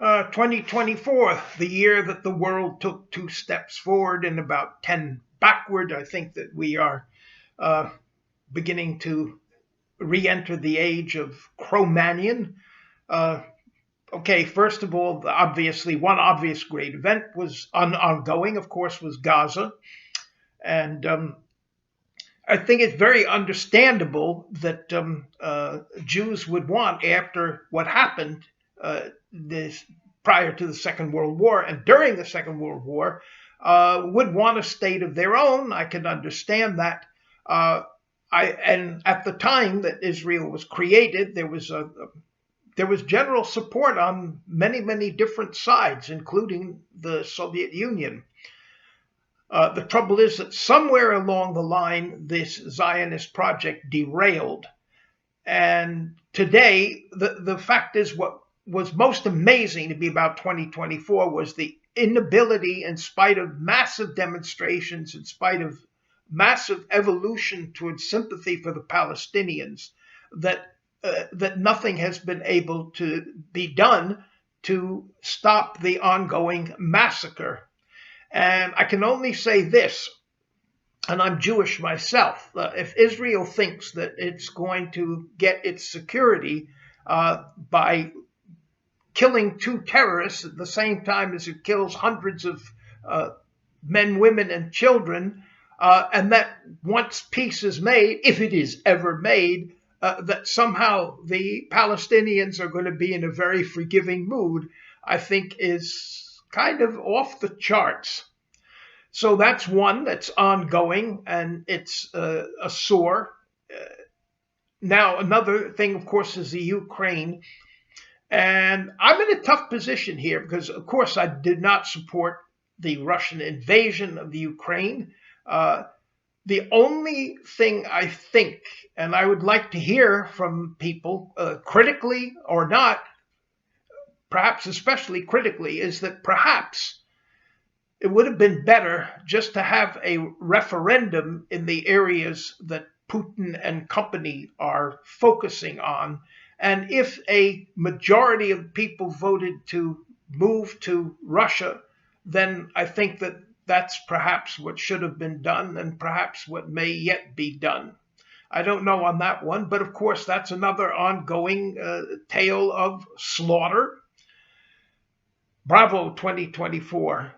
2024, the year that the world took 2 steps forward and about 10 backward. I think that we are uh, beginning to re-enter the age of Cro-Magnon. Uh, okay, first of all, obviously, one obvious great event was ongoing, of course, was Gaza. And I think it's very understandable that Jews would want, after what happened this prior to the Second World War and during the Second World War, would want a state of their own. I can understand that. And at the time that Israel was created, there was general support on many different sides, including the Soviet Union. The trouble is that somewhere along the line, this Zionist project derailed. And today, the fact is, what was most amazing to me about 2024 was the inability, in spite of massive demonstrations, in spite of massive evolution towards sympathy for the Palestinians, that nothing has been able to be done to stop the ongoing massacre. And I can only say this, and I'm Jewish myself, if Israel thinks that it's going to get its security by killing 2 terrorists at the same time as it kills hundreds of men, women, and children, and that once peace is made, if it is ever made, that somehow the Palestinians are going to be in a very forgiving mood, I think is kind of off the charts. So that's one that's ongoing, and it's a sore. Now, another thing, of course, is the Ukraine. And I'm in a tough position here because, of course, I did not support the Russian invasion of the Ukraine. The only thing I think, and I would like to hear from people, critically or not, perhaps especially critically, is that perhaps it would have been better just to have a referendum in the areas that Putin and company are focusing on. And if a majority of people voted to move to Russia, then I think that that's perhaps what should have been done and perhaps what may yet be done. I don't know on that one, but of course that's another ongoing tale of slaughter. Bravo 2024.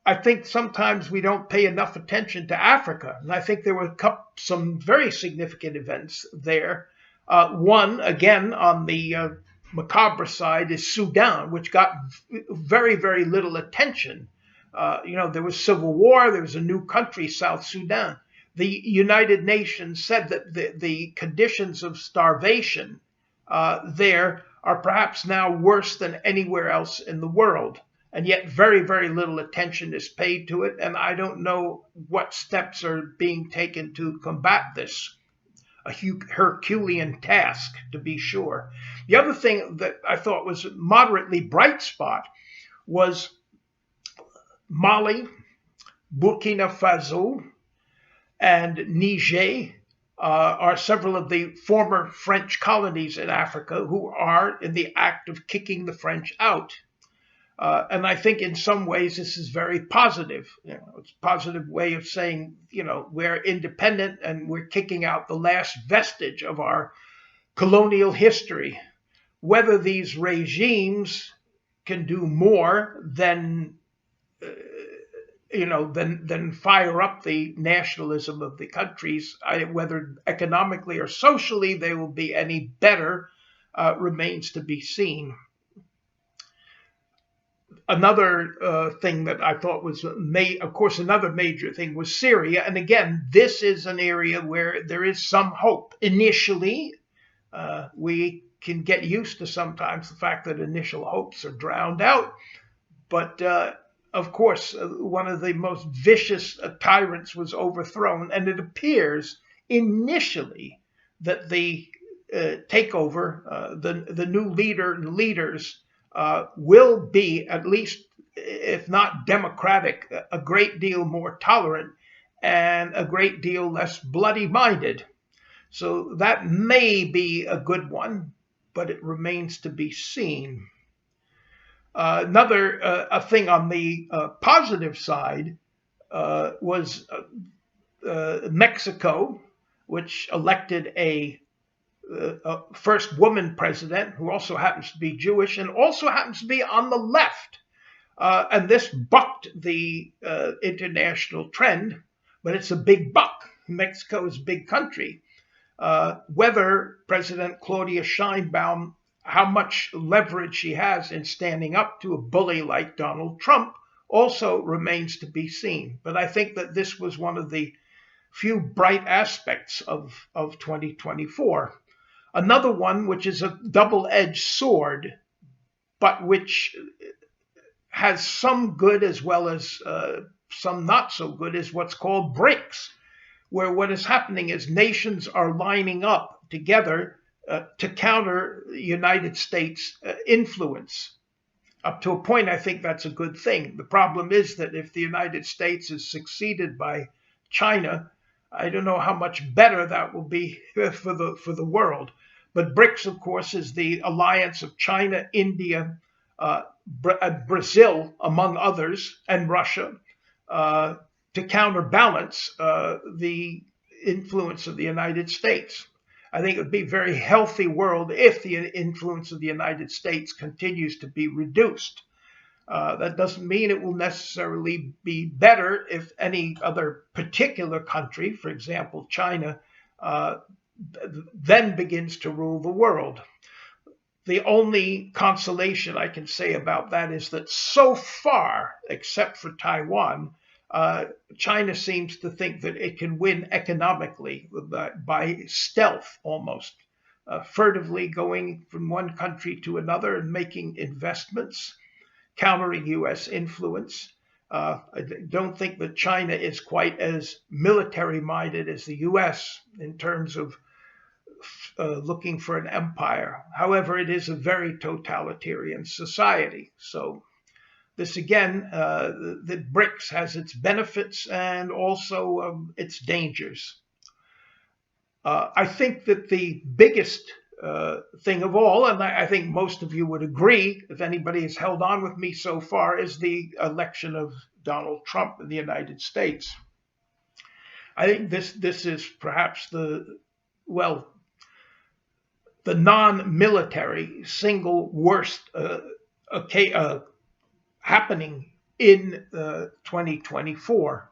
I think sometimes we don't pay enough attention to Africa, and I think there were some very significant events there. One, again, on the macabre side, is Sudan, which got very little attention. There was civil war, there was a new country, South Sudan. The United Nations said that the conditions of starvation there are perhaps now worse than anywhere else in the world. And yet very little attention is paid to it. And I don't know what steps are being taken to combat this. A Herculean task, to be sure. The other thing that I thought was a moderately bright spot was Mali, Burkina Faso, and Niger are several of the former French colonies in Africa who are in the act of kicking the French out. And I think in some ways this is very positive. It's a positive way of saying, we're independent and we're kicking out the last vestige of our colonial history. Whether these regimes can do more than fire up the nationalism of the countries, whether economically or socially they will be any better, remains to be seen. Another thing that I thought was, of course, another major thing was Syria. And again, this is an area where there is some hope. Initially, we can get used to sometimes the fact that initial hopes are drowned out. But of course, one of the most vicious tyrants was overthrown. And it appears initially that the takeover, the new leaders, will be, at least if not democratic, a great deal more tolerant and a great deal less bloody-minded. So that may be a good one, but it remains to be seen. Another a thing on the positive side was Mexico, which elected a first woman president who also happens to be Jewish and also happens to be on the left. And this bucked the international trend, but it's a big buck. Mexico is a big country. Whether President Claudia Sheinbaum, how much leverage she has in standing up to a bully like Donald Trump also remains to be seen. But I think that this was one of the few bright aspects of 2024. Another one, which is a double-edged sword, but which has some good as well as some not so good, is what's called BRICS, where what is happening is nations are lining up together to counter the United States influence. Up to a point, I think that's a good thing. The problem is that if the United States is succeeded by China, I don't know how much better that will be for the world. But BRICS, of course, is the alliance of China, India, Brazil, among others, and Russia, to counterbalance the influence of the United States. I think it would be a very healthy world if the influence of the United States continues to be reduced. That doesn't mean it will necessarily be better if any other particular country, for example, China, then begins to rule the world. The only consolation I can say about that is that so far, except for Taiwan, China seems to think that it can win economically by stealth almost, furtively going from one country to another and making investments, countering U.S. influence. I don't think that China is quite as military-minded as the U.S. in terms of looking for an empire. However, it is a very totalitarian society. So this again, the BRICS has its benefits and also its dangers. I think that the biggest thing of all, and I think most of you would agree, if anybody has held on with me so far, is the election of Donald Trump in the United States. I think this is perhaps the non-military single worst happening in 2024.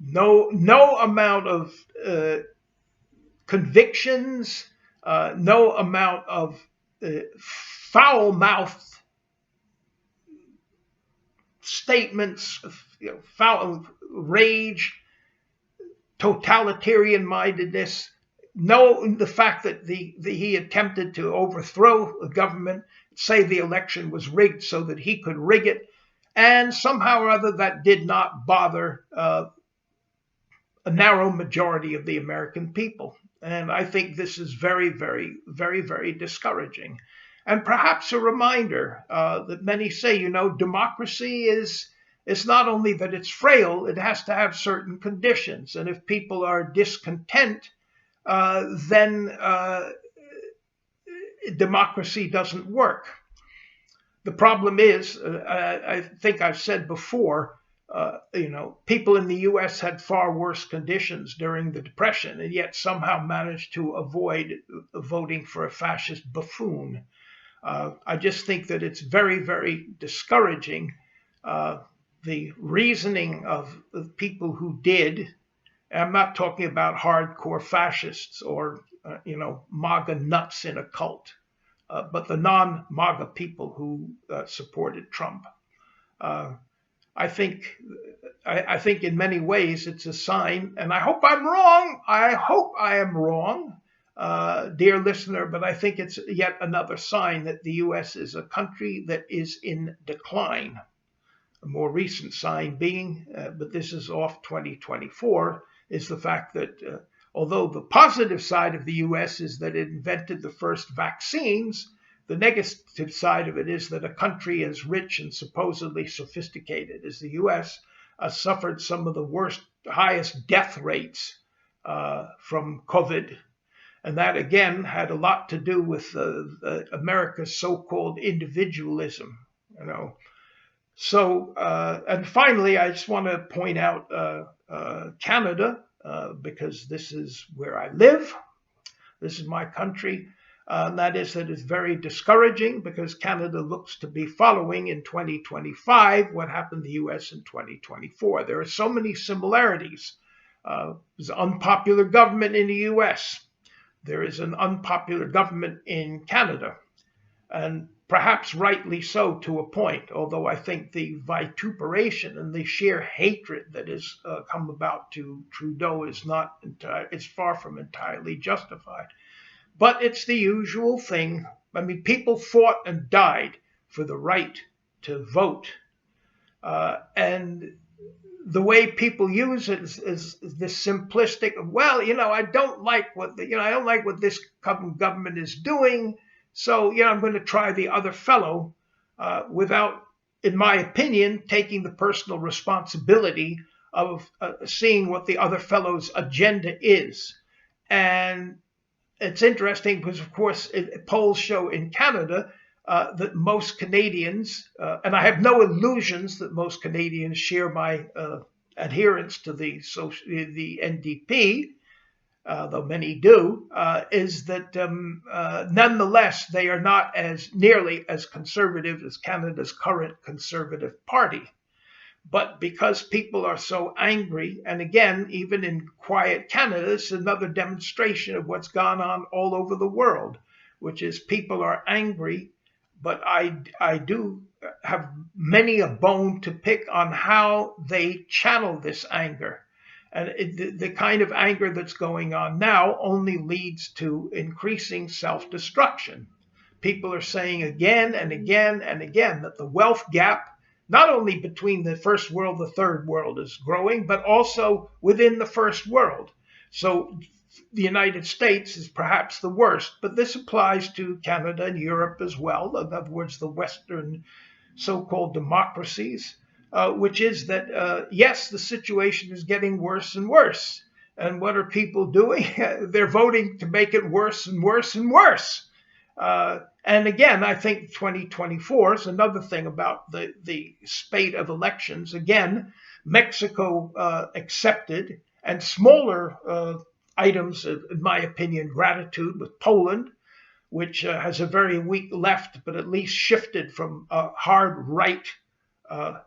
No amount of convictions, no amount of foul-mouthed statements, foul rage, totalitarian-mindedness. The fact that he attempted to overthrow the government, say the election was rigged so that he could rig it, and somehow or other that did not bother a narrow majority of the American people. And I think this is very, very, very, very discouraging. And perhaps a reminder that many say, democracy is not only that it's frail, it has to have certain conditions. And if people are discontent, then democracy doesn't work. The problem is, I think I've said before, people in the U.S. had far worse conditions during the Depression and yet somehow managed to avoid voting for a fascist buffoon. I just think that it's very, very discouraging, the reasoning of people who did. I'm not talking about hardcore fascists or, MAGA nuts in a cult, but the non-MAGA people who supported Trump. I think in many ways it's a sign, and I hope I'm wrong. I hope I am wrong, dear listener, but I think it's yet another sign that the U.S. is a country that is in decline. A more recent sign being, but this is off 2024, is the fact that although the positive side of the U.S. is that it invented the first vaccines, the negative side of it is that a country as rich and supposedly sophisticated as the U.S. Suffered some of the highest death rates from COVID. And that, again, had a lot to do with America's so-called individualism, you know. So, and finally, I just want to point out Canada, because this is where I live. This is my country. And that is that it's very discouraging because Canada looks to be following in 2025 what happened to the US in 2024. There are so many similarities. There's an unpopular government in the US. There is an unpopular government in Canada, and perhaps rightly so to a point, although I think the vituperation and the sheer hatred that has come about to Trudeau is it's far from entirely justified. But it's the usual thing. I mean, people fought and died for the right to vote. And the way people use it is this simplistic, well, I don't like what this government is doing, so I'm going to try the other fellow, without, in my opinion, taking the personal responsibility of seeing what the other fellow's agenda is. And it's interesting because, of course, polls show in Canada that most Canadians, and I have no illusions that most Canadians share my adherence to the NDP, though many do, is that nonetheless they are not nearly as conservative as Canada's current Conservative Party. But because people are so angry, and again, even in quiet Canada, it's another demonstration of what's gone on all over the world, which is people are angry. But I do have many a bone to pick on how they channel this anger. And the kind of anger that's going on now only leads to increasing self-destruction. People are saying again and again and again that the wealth gap, not only between the first world, the third world is growing, but also within the first world. So the United States is perhaps the worst, but this applies to Canada and Europe as well. In other words, the Western so-called democracies, which is that, yes, the situation is getting worse and worse. And what are people doing? They're voting to make it worse and worse and worse. And again, I think 2024 is another thing about the spate of elections. Again, Mexico accepted, and smaller items, in my opinion, gratitude with Poland, which has a very weak left, but at least shifted from a hard right,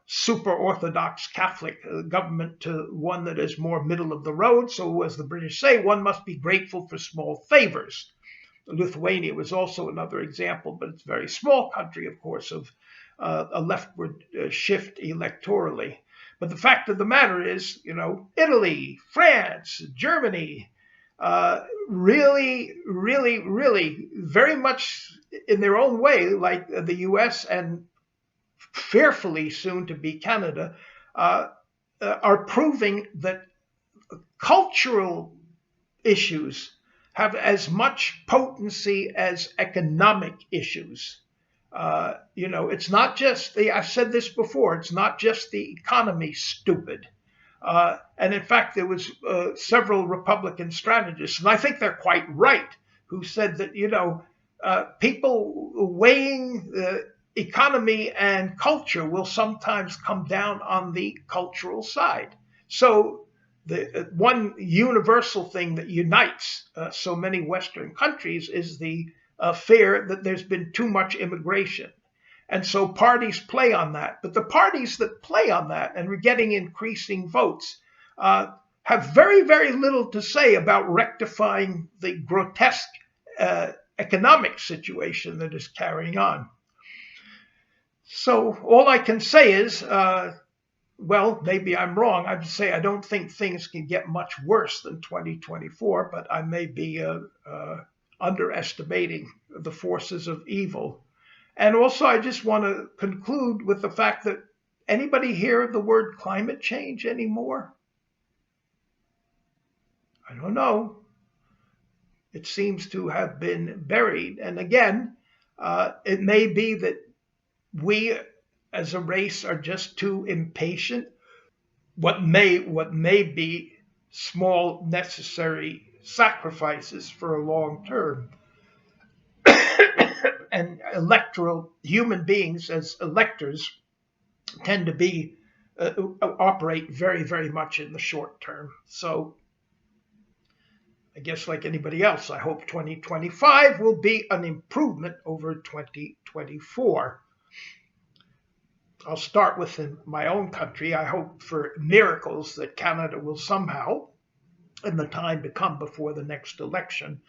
super Orthodox Catholic government to one that is more middle of the road. So as the British say, one must be grateful for small favors. Lithuania was also another example, but it's a very small country, of course, of a leftward shift electorally. But the fact of the matter is, Italy, France, Germany, really, really, really very much in their own way, like the US and fearfully soon to be Canada, are proving that cultural issues have as much potency as economic issues. It's not just I've said this before, it's not just the economy, stupid. And in fact, there was several Republican strategists, and I think they're quite right, who said that, people weighing economy and culture will sometimes come down on the cultural side. So the one universal thing that unites so many Western countries is the fear that there's been too much immigration. And so parties play on that. But the parties that play on that and are getting increasing votes have very, very little to say about rectifying the grotesque economic situation that is carrying on. So all I can say is, well, maybe I'm wrong. I'd say I don't think things can get much worse than 2024, but I may be underestimating the forces of evil. And also, I just want to conclude with the fact that anybody hear the word climate change anymore? I don't know. It seems to have been buried. And again, it may be that we as a race are just too impatient. What may be small necessary sacrifices for a long term. And electoral human beings as electors tend to be operate very, very much in the short term. So I guess like anybody else, I hope 2025 will be an improvement over 2024. I'll start with my own country. I hope for miracles that Canada will somehow, in the time to come before the next election,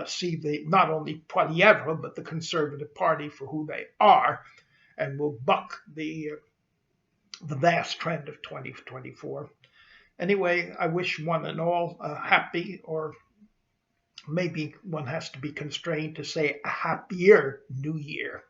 see not only Poilievre, but the Conservative Party for who they are, and will buck the vast trend of 2024. Anyway, I wish one and all a happy, or maybe one has to be constrained to say a happier New Year.